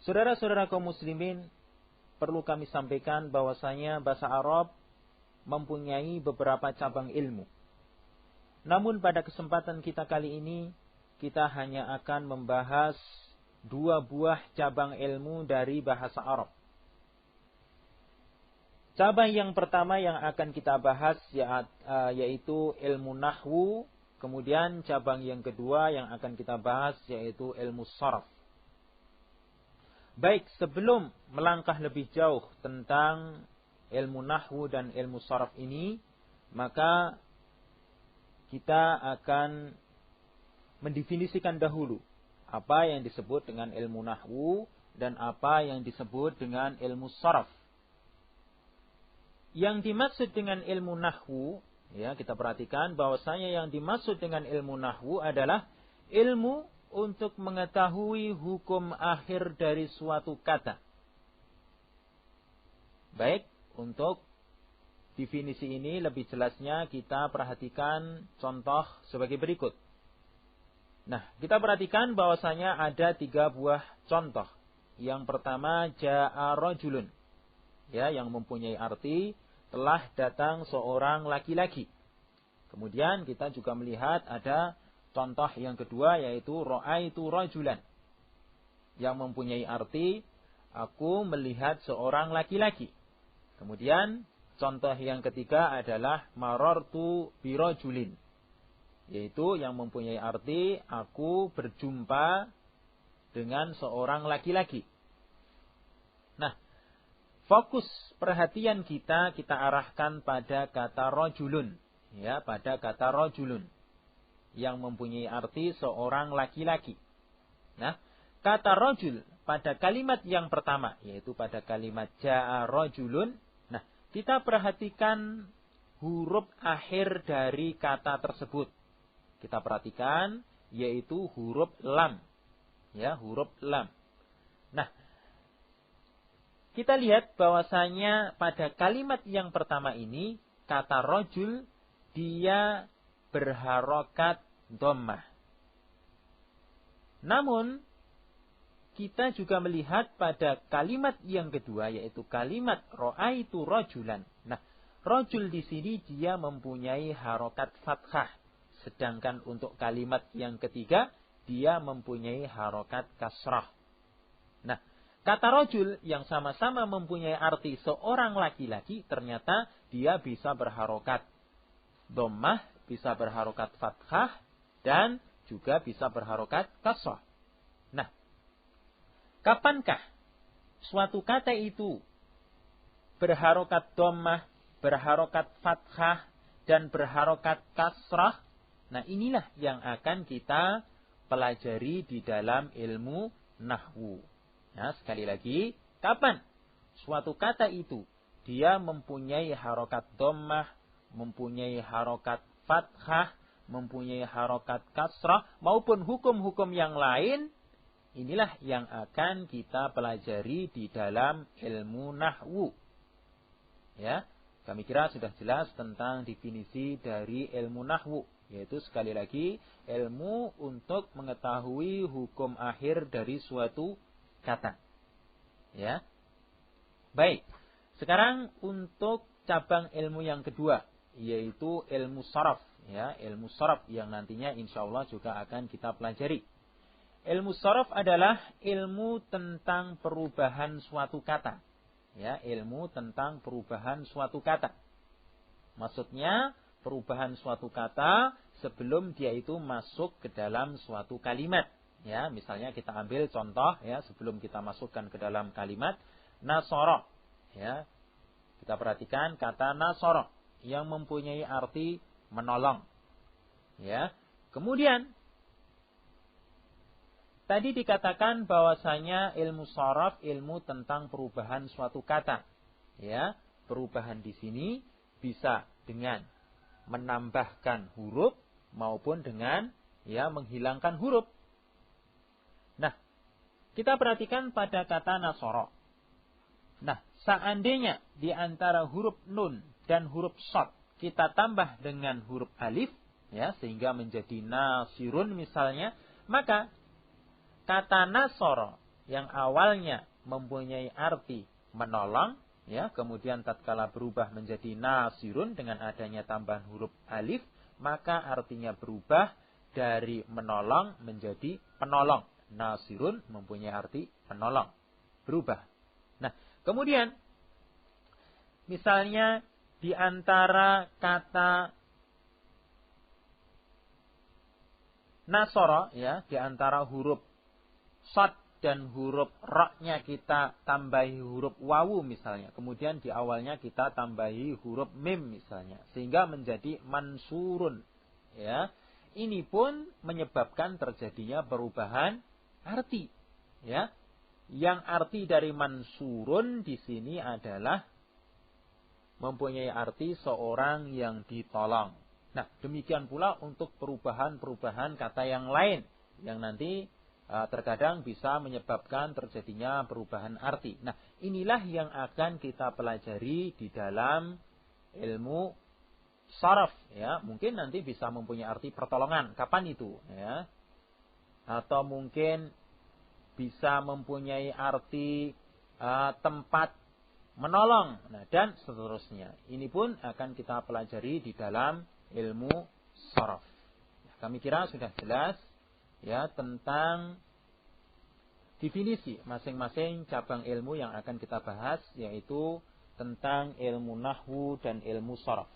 Saudara-saudara kaum muslimin, perlu kami sampaikan bahwasanya bahasa Arab mempunyai beberapa cabang ilmu. Namun pada kesempatan kita kali ini, kita hanya akan membahas 2 buah cabang ilmu dari bahasa Arab. Cabang yang pertama yang akan kita bahas yaitu ilmu nahwu. Kemudian cabang yang kedua yang akan kita bahas yaitu ilmu sharaf. Baik, sebelum melangkah lebih jauh tentang ilmu nahwu dan ilmu sharaf ini, maka kita akan mendefinisikan dahulu apa yang disebut dengan ilmu nahwu dan apa yang disebut dengan ilmu sharaf. Yang dimaksud dengan ilmu nahwu, ya, kita perhatikan bahwasanya yang dimaksud dengan ilmu nahwu adalah ilmu untuk mengetahui hukum akhir dari suatu kata. Baik, untuk definisi ini lebih jelasnya kita perhatikan contoh sebagai berikut. Nah, kita perhatikan bahwasanya ada 3 buah contoh. Yang pertama, ja'a rajulun. Ya, yang mempunyai arti telah datang seorang laki-laki. Kemudian kita juga melihat ada contoh yang kedua yaitu ra'aitu rajulan, yang mempunyai arti aku melihat seorang laki-laki. Kemudian contoh yang ketiga adalah marartu birajulin, yaitu yang mempunyai arti aku berjumpa dengan seorang laki-laki. Nah, fokus perhatian kita arahkan pada kata rajulun, ya, pada kata rajulun yang mempunyai arti seorang laki-laki. Nah, kata rajul pada kalimat yang pertama, yaitu pada kalimat ja'a rajulun. Nah, kita perhatikan huruf akhir dari kata tersebut. Kita perhatikan, yaitu huruf lam. Ya, huruf lam. Nah, kita lihat bahwasanya pada kalimat yang pertama ini, kata rajul, dia berharokat dhammah. Namun, kita juga melihat pada kalimat yang kedua, yaitu kalimat ra'aitu rajulan. Nah, rajul di sini dia mempunyai harokat fathah. Sedangkan untuk kalimat yang ketiga, dia mempunyai harokat kasrah. Nah, kata rajul yang sama-sama mempunyai arti seorang laki-laki, ternyata dia bisa berharokat dhammah, bisa berharokat fathah, dan juga bisa berharokat kasrah. Nah, kapankah suatu kata itu berharokat dhammah, berharokat fathah, dan berharokat kasrah? Nah, inilah yang akan kita pelajari di dalam ilmu nahwu. Nah, sekali lagi, kapan suatu kata itu dia mempunyai harokat dhammah, mempunyai harokat fathah, mempunyai harokat kasrah, maupun hukum-hukum yang lain, inilah yang akan kita pelajari di dalam ilmu nahwu. Ya, kami kira sudah jelas tentang definisi dari ilmu nahwu, yaitu sekali lagi ilmu untuk mengetahui hukum akhir dari suatu kata. Ya. Baik. Sekarang untuk cabang ilmu yang kedua, yaitu ilmu sharaf, ya, ilmu sharaf yang nantinya insyaallah juga akan kita pelajari. Ilmu sharaf adalah ilmu tentang perubahan suatu kata. Ya, ilmu tentang perubahan suatu kata. Maksudnya perubahan suatu kata sebelum dia itu masuk ke dalam suatu kalimat. Ya, misalnya kita ambil contoh, ya, sebelum kita masukkan ke dalam kalimat nasara. Ya, kita perhatikan kata nasara yang mempunyai arti menolong. Ya. Kemudian tadi dikatakan bahwasanya ilmu sharaf ilmu tentang perubahan suatu kata. Ya, perubahan di sini bisa dengan menambahkan huruf maupun dengan menghilangkan huruf. Nah, kita perhatikan pada kata nasara. Nah, seandainya di antara huruf nun dan huruf shad kita tambah dengan huruf alif, ya, sehingga menjadi nasirun misalnya, maka kata nasara yang awalnya mempunyai arti menolong, ya, kemudian tatkala berubah menjadi nasirun dengan adanya tambahan huruf alif, maka artinya berubah dari menolong menjadi penolong. Nasirun mempunyai arti penolong. Berubah. Nah, kemudian misalnya di antara kata nasoro, ya, di antara huruf shad dan huruf ra-nya kita tambahi huruf wawu misalnya. Kemudian di awalnya kita tambahi huruf mim misalnya. Sehingga menjadi mansurun. Ya. Ini pun menyebabkan terjadinya perubahan arti. Ya. Yang arti dari mansurun di sini adalah mempunyai arti seorang yang ditolong. Nah, demikian pula untuk perubahan-perubahan kata yang lain. Yang nanti terkadang bisa menyebabkan terjadinya perubahan arti. Nah, inilah yang akan kita pelajari di dalam ilmu sharaf, ya. Mungkin nanti bisa mempunyai arti pertolongan. Kapan itu, ya? Atau mungkin bisa mempunyai arti tempat menolong, nah, dan seterusnya. Ini pun akan kita pelajari di dalam ilmu sharaf. Nah, kami kira sudah jelas, ya, tentang definisi masing-masing cabang ilmu yang akan kita bahas, yaitu tentang ilmu nahwu dan ilmu sharaf.